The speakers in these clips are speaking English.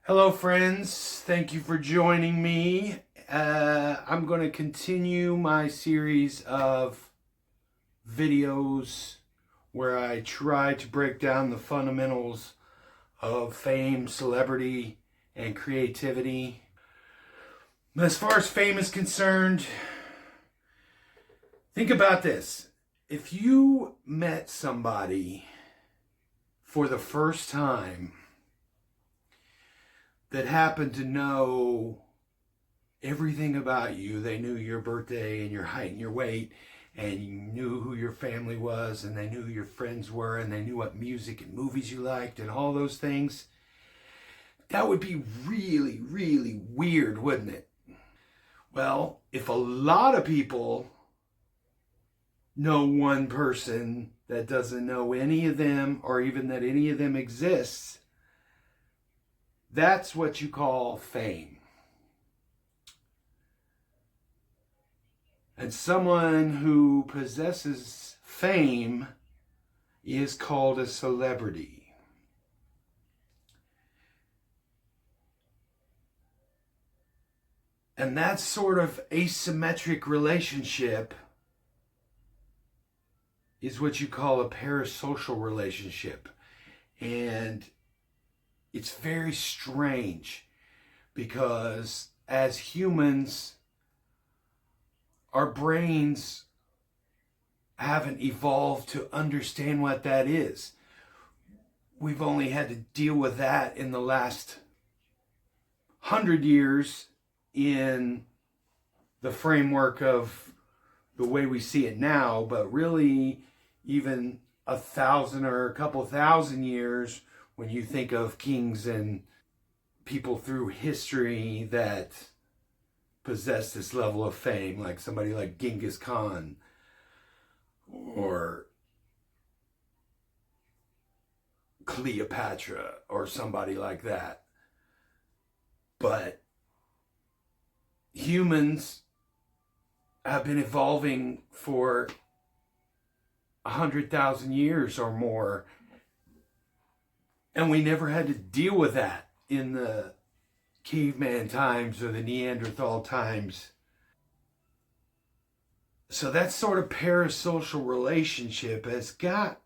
Hello, friends. Thank you for joining me. I'm going to continue my series of videos where I try to break down the fundamentals of fame, celebrity, and creativity. As far as fame is concerned, think about this. If you met somebody for the first time that happened to know everything about you. They knew your birthday and your height and your weight, and you knew who your family was, and they knew who your friends were, and they knew what music and movies you liked, and all those things. That would be really, really weird, wouldn't it? Well, if a lot of people know one person that doesn't know any of them, or even that any of them exists, that's what you call fame. And someone who possesses fame is called a celebrity. And that sort of asymmetric relationship is what you call a parasocial relationship. And it's very strange because as humans, our brains haven't evolved to understand what that is. We've only had to deal with that in the last 100 years in the framework of the way we see it now, but really even 1,000 or a couple thousand years when you think of kings and people through history that possess this level of fame, like somebody like Genghis Khan or Cleopatra or somebody like that. But humans have been evolving for 100,000 years or more, and we never had to deal with that in the caveman times or the Neanderthal times. So that sort of parasocial relationship has got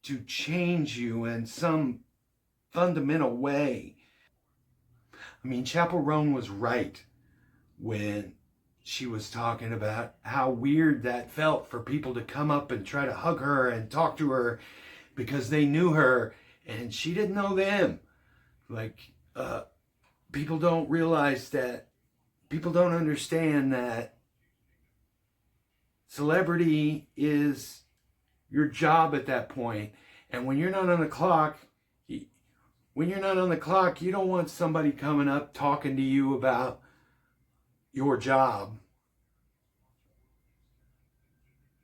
to change you in some fundamental way. I mean, Chappell Roan was right when she was talking about how weird that felt for people to come up and try to hug her and talk to her because they knew her and she didn't know them. Like, people don't realize that, people don't understand that celebrity is your job at that point. And when you're not on the clock, you don't want somebody coming up talking to you about your job.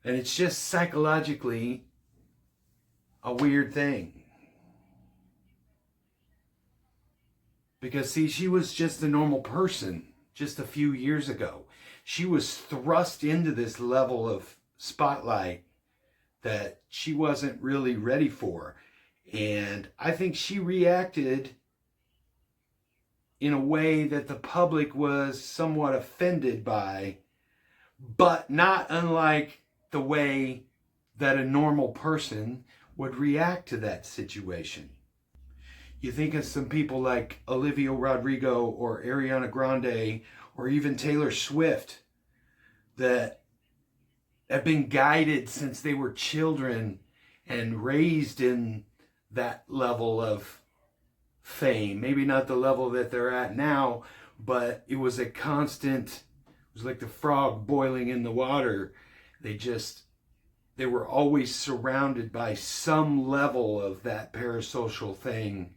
And it's just psychologically a weird thing. Because, see, she was just a normal person just a few years ago. She was thrust into this level of spotlight that she wasn't really ready for. And I think she reacted in a way that the public was somewhat offended by, but not unlike the way that a normal person would react to that situation. You think of some people like Olivia Rodrigo or Ariana Grande or even Taylor Swift that have been guided since they were children and raised in that level of fame. Maybe not the level that they're at now, but it was a constant, it was like the frog boiling in the water. They were always surrounded by some level of that parasocial thing.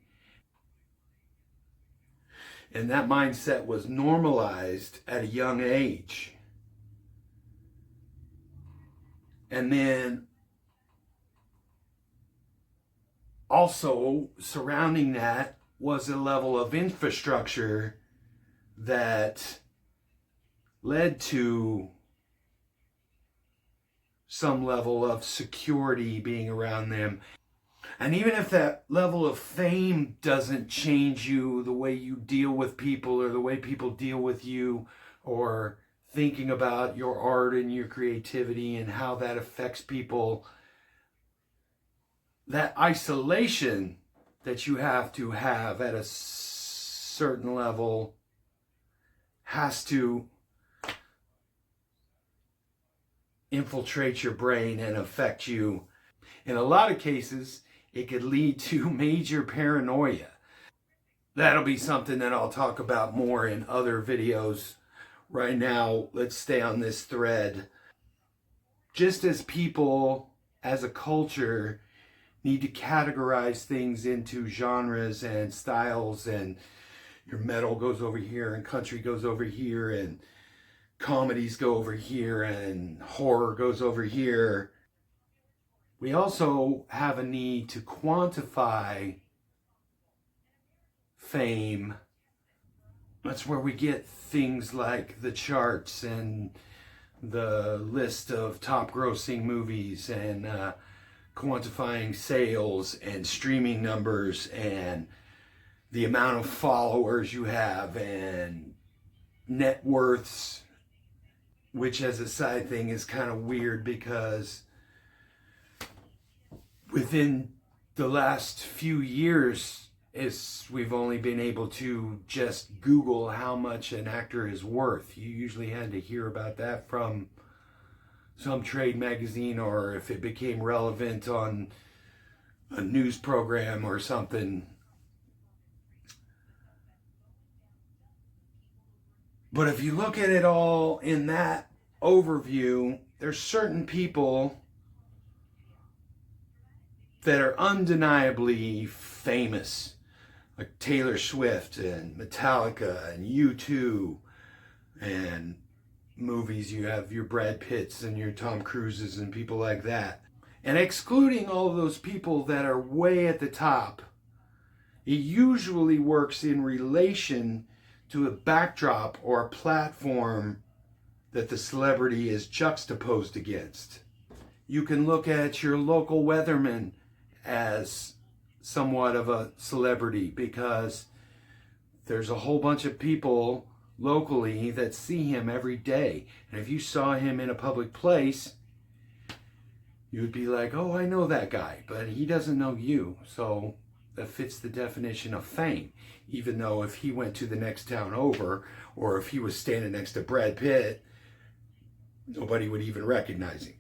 And that mindset was normalized at a young age. And then also surrounding that was a level of infrastructure that led to some level of security being around them. And even if that level of fame doesn't change you, the way you deal with people or the way people deal with you, or thinking about your art and your creativity and how that affects people, that isolation that you have to have at a certain level has to infiltrate your brain and affect you. In a lot of cases, it could lead to major paranoia. That'll be something that I'll talk about more in other videos. Right now, let's stay on this thread. Just as people, as a culture, need to categorize things into genres and styles, and your metal goes over here and country goes over here and comedies go over here and horror goes over here, we also have a need to quantify fame. That's where we get things like the charts and the list of top grossing movies and quantifying sales and streaming numbers and the amount of followers you have and net worths, which as a side thing is kind of weird because within the last few years we've only been able to just Google how much an actor is worth. You usually had to hear about that from some trade magazine, or if it became relevant on a news program or something. But if you look at it all in that overview, there's certain people that are undeniably famous, like Taylor Swift and Metallica and U2, and movies, you have your Brad Pitts and your Tom Cruises and people like that. And excluding all of those people that are way at the top, it usually works in relation to a backdrop or a platform that the celebrity is juxtaposed against. You can look at your local weatherman as somewhat of a celebrity because there's a whole bunch of people locally that see him every day. And if you saw him in a public place, you would be like, oh, I know that guy, but he doesn't know you. So that fits the definition of fame. Even though if he went to the next town over, or if he was standing next to Brad Pitt, nobody would even recognize him.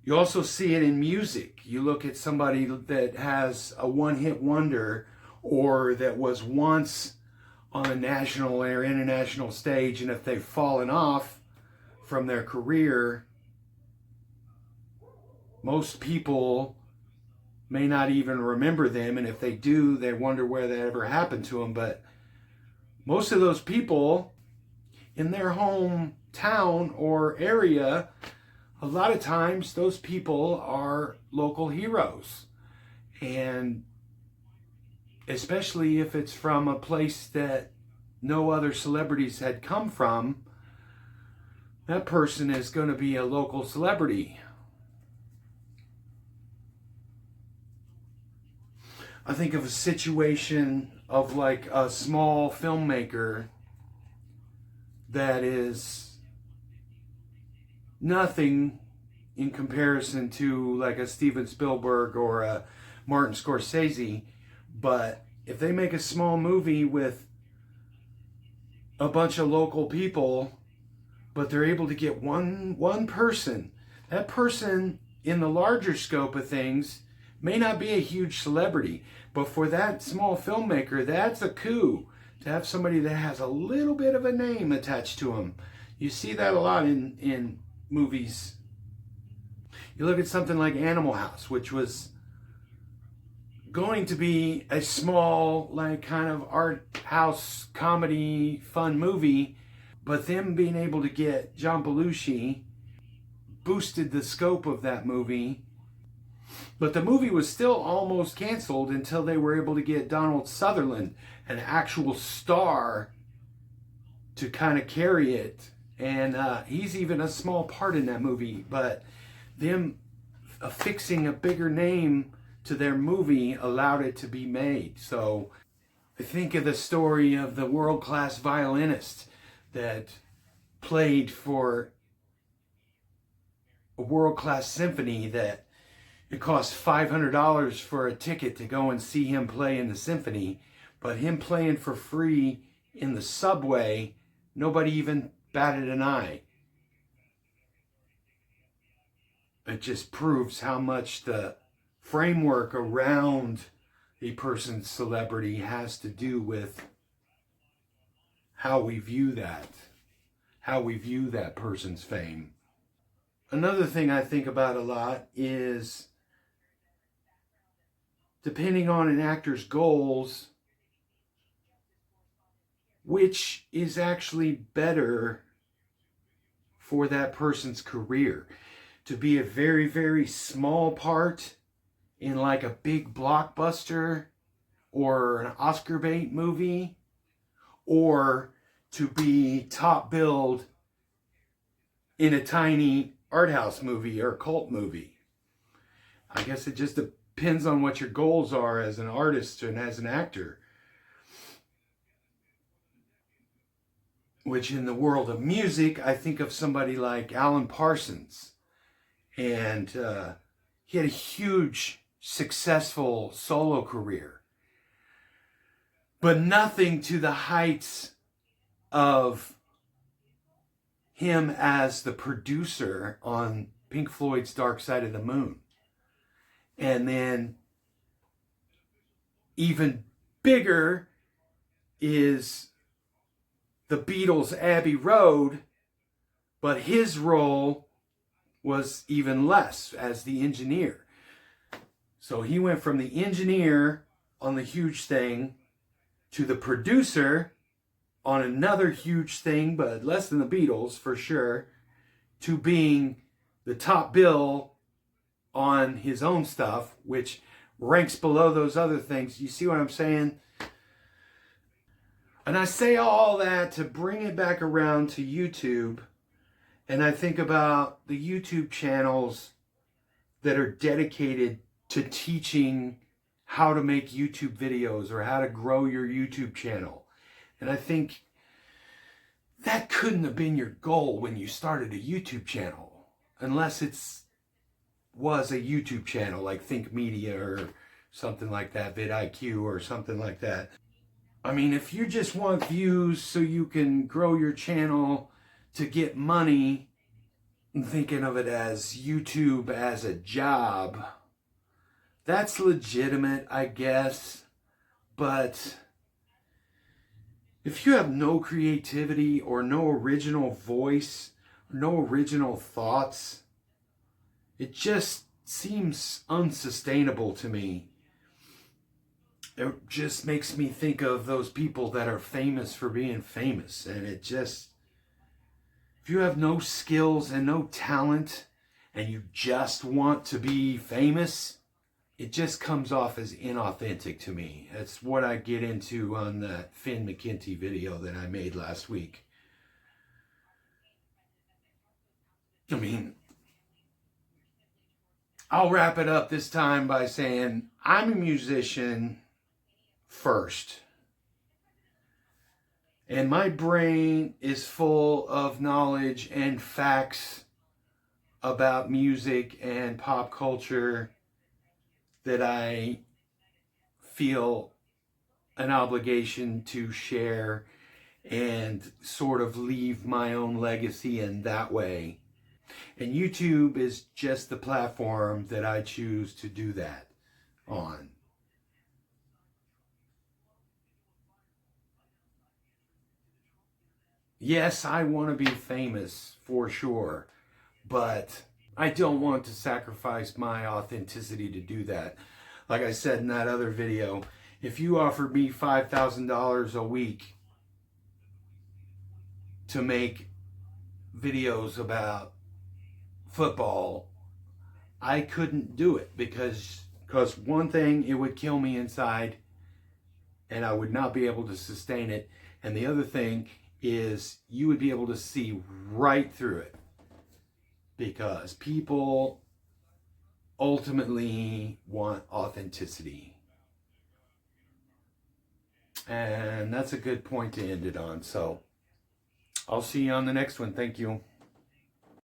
You also see it in music. You look at somebody that has a one-hit wonder, or that was once on a national or international stage, and if they've fallen off from their career, most people may not even remember them, and if they do, they wonder where that ever happened to them. But most of those people in their hometown or area, a lot of times those people are local heroes. And especially if it's from a place that no other celebrities had come from, that person is going to be a local celebrity. I think of a situation of like a small filmmaker that is nothing in comparison to like a Steven Spielberg or a Martin Scorsese, but if they make a small movie with a bunch of local people, but they're able to get one person, that person in the larger scope of things may not be a huge celebrity, but for that small filmmaker, that's a coup to have somebody that has a little bit of a name attached to him. You see that a lot in movies. You look at something like Animal House, which was going to be a small, like kind of art house comedy fun movie, but them being able to get John Belushi boosted the scope of that movie. But the movie was still almost canceled until they were able to get Donald Sutherland, an actual star, to kind of carry it. And he's even a small part in that movie. But them affixing a bigger name to their movie allowed it to be made. So I think of the story of the world-class violinist that played for a world-class symphony that it cost $500 for a ticket to go and see him play in the symphony, but him playing for free in the subway, nobody even batted an eye. It just proves how much the framework around a person's celebrity has to do with how we view that person's fame. Another thing I think about a lot is, depending on an actor's goals, which is actually better for that person's career. To be a very, very small part in like a big blockbuster or an Oscar bait movie, or to be top billed in a tiny art house movie or cult movie. I guess it just depends on what your goals are as an artist and as an actor. Which in the world of music, I think of somebody like Alan Parsons. And he had a huge, successful solo career. But nothing to the heights of him as the producer on Pink Floyd's Dark Side of the Moon. And then even bigger is the Beatles' Abbey Road, but his role was even less as the engineer. So he went from the engineer on the huge thing to the producer on another huge thing, but less than the Beatles for sure, to being the top bill on his own stuff, which ranks below those other things. You see what I'm saying? And I say all that to bring it back around to YouTube. And I think about the YouTube channels that are dedicated to teaching how to make YouTube videos or how to grow your YouTube channel. And I think that couldn't have been your goal when you started a YouTube channel, unless was a YouTube channel like Think Media or something like that, vidIQ or something like that. I mean, if you just want views so you can grow your channel to get money, and thinking of it as YouTube as a job, that's legitimate, I guess. But if you have no creativity or no original voice, no original thoughts, it just seems unsustainable to me. It just makes me think of those people that are famous for being famous. And it just, if you have no skills and no talent and you just want to be famous, it just comes off as inauthentic to me. That's what I get into on that Finn McKenty video that I made last week. I mean, I'll wrap it up this time by saying I'm a musician first. And my brain is full of knowledge and facts about music and pop culture that I feel an obligation to share and sort of leave my own legacy in that way. And YouTube is just the platform that I choose to do that on. Yes, I want to be famous for sure, but I don't want to sacrifice my authenticity to do that. Like I said in that other video, if you offered me $5,000 a week to make videos about football, I couldn't do it because one thing, it would kill me inside and I would not be able to sustain it. And the other thing is you would be able to see right through it, because people ultimately want authenticity. And that's a good point to end it on. So I'll see you on the next one. Thank you.